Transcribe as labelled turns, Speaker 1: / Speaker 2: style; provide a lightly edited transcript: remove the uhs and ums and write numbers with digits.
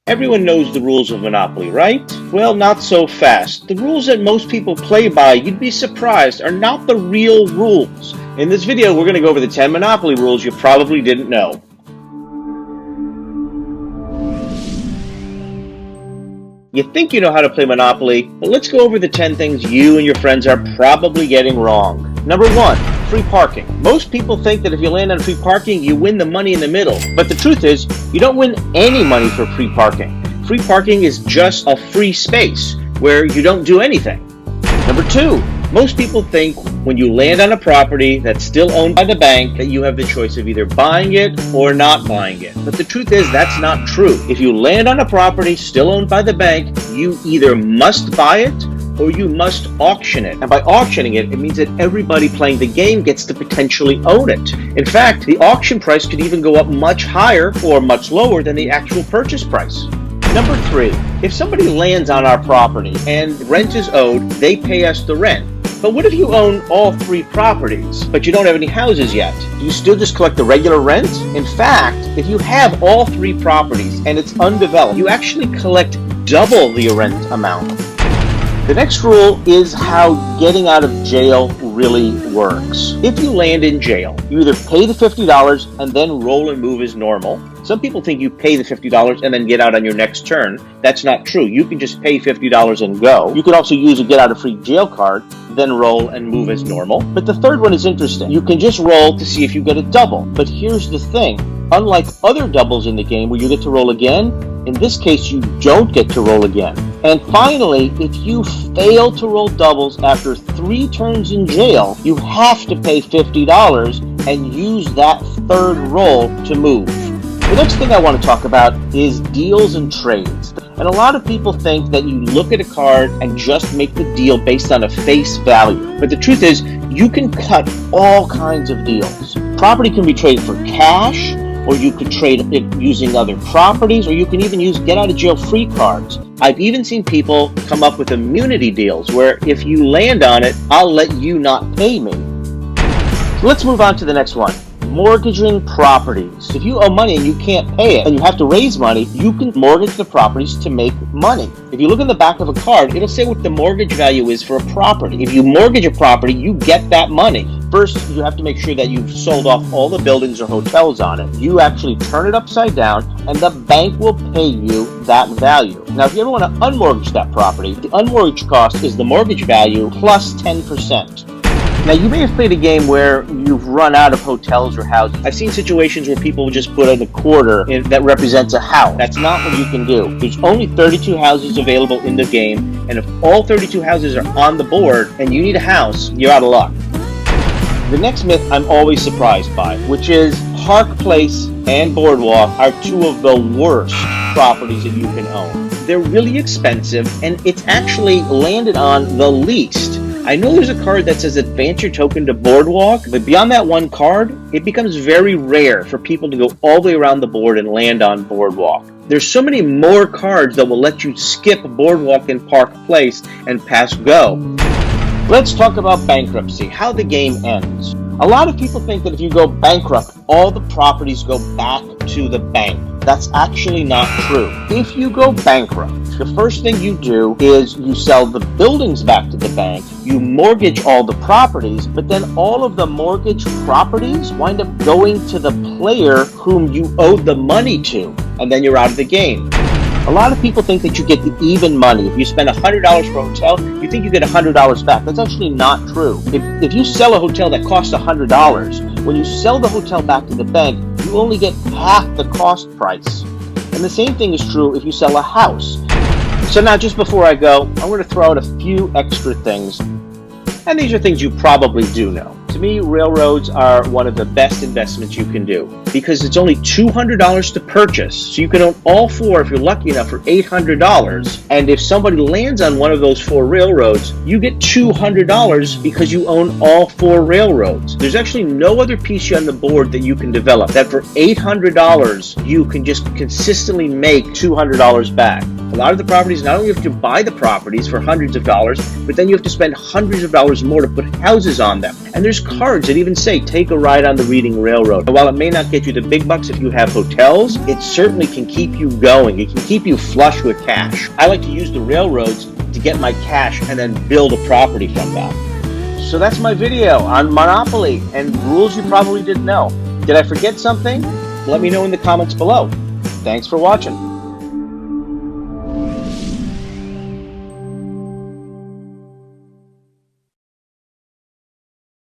Speaker 1: Everyone knows the rules of Monopoly, right? Well, not so fast. The rules that most people play by, you'd be surprised, are not the real rules. In this video, we're going to go over the 10 Monopoly rules you probably didn't know. You think you know how to play Monopoly, but let's go over the 10 things you and your friends are probably getting wrong. Number 1, free parking. Most people think that if you land on free parking, you win the money in the middle. But the truth is, you don't win any money for free parking. Free parking is just a free space where you don't do anything. Number 2, most people think when you land on a property that's still owned by the bank that you have the choice of either buying it or not buying it. But the truth is that's not true. If you land on a property still owned by the bank, you either must buy it or you must auction it. And by auctioning it, it means that everybody playing the game gets to potentially own it. In fact, the auction price could even go up much higher or much lower than the actual purchase price. Number 3, if somebody lands on our property and rent is owed, they pay us the rent. But what if you own all 3 properties, but you don't have any houses yet? Do you still just collect the regular rent? In fact, if you have all 3 properties and it's undeveloped, you actually collect double the rent amount. The next rule is how getting out of jail really works. If you land in jail, you either pay the $50 and then roll and move as normal. Some people think you pay the $50 and then get out on your next turn. That's not true. You can just pay $50 and go. You can also use a get out of free jail card, then roll and move as normal. But the third one is interesting. You can just roll to see if you get a double. But here's the thing. Unlike other doubles in the game where you get to roll again, in this case you don't get to roll again. And finally, if you fail to roll doubles after 3 turns in jail, you have to pay $50 and use that third roll to move. The next thing I want to talk about is deals and trades. And a lot of people think that you look at a card and just make the deal based on a face value. But the truth is, you can cut all kinds of deals. Property can be traded for cash, or you could trade it using other properties, or you can even use get out of jail free cards. I've even seen people come up with immunity deals where if you land on it, I'll let you not pay me. So let's move on to the next one. Mortgaging properties. If you owe money and you can't pay it and you have to raise money, you can mortgage the properties to make money. If you look in the back of a card, it'll say what the mortgage value is for a property. If you mortgage a property, you get that money. First, you have to make sure that you've sold off all the buildings or hotels on it. You actually turn it upside down and the bank will pay you that value. Now, if you ever want to unmortgage that property, the unmortgage cost is the mortgage value plus 10%. Now, you may have played a game where you've run out of hotels or houses. I've seen situations where people just put in a quarter that represents a house. That's not what you can do. There's only 32 houses available in the game, and if all 32 houses are on the board and you need a house, you're out of luck. The next myth I'm always surprised by, which is Park Place and Boardwalk are 2 of the worst properties that you can own. They're really expensive, and it's actually landed on the least. I know there's a card that says advance your token to Boardwalk, but beyond that one card, it becomes very rare for people to go all the way around the board and land on Boardwalk. There's so many more cards that will let you skip Boardwalk and Park Place and pass go. Let's talk about bankruptcy, how the game ends. A lot of people think that if you go bankrupt, all the properties go back to the bank. That's actually not true. If you go bankrupt, the first thing you do is you sell the buildings back to the bank, you mortgage all the properties, but then all of the mortgaged properties wind up going to the player whom you owed the money to, and then you're out of the game. A lot of people think that you get the even money. If you spend $100 for a hotel, you think you get $100 back. That's actually not true. If you sell a hotel that costs $100, when you sell the hotel back to the bank, you only get half the cost price. And the same thing is true if you sell a house. So now, just before I go, I'm going to throw out a few extra things. And these are things you probably do know. To me, railroads are one of the best investments you can do because it's only $200 to purchase. So you can own all 4 if you're lucky enough for $800. And if somebody lands on one of those 4 railroads, you get $200 because you own all 4 railroads. There's actually no other piece on the board that you can develop that for $800 you can just consistently make $200 back. A lot of the properties, not only have to buy the properties for hundreds of dollars, but then you have to spend hundreds of dollars more to put houses on them. And there's cards that even say, take a ride on the Reading Railroad. And while it may not get you the big bucks if you have hotels, it certainly can keep you going. It can keep you flush with cash. I like to use the railroads to get my cash and then build a property from that. So that's my video on Monopoly and rules you probably didn't know. Did I forget something? Let me know in the comments below. Thanks for watching.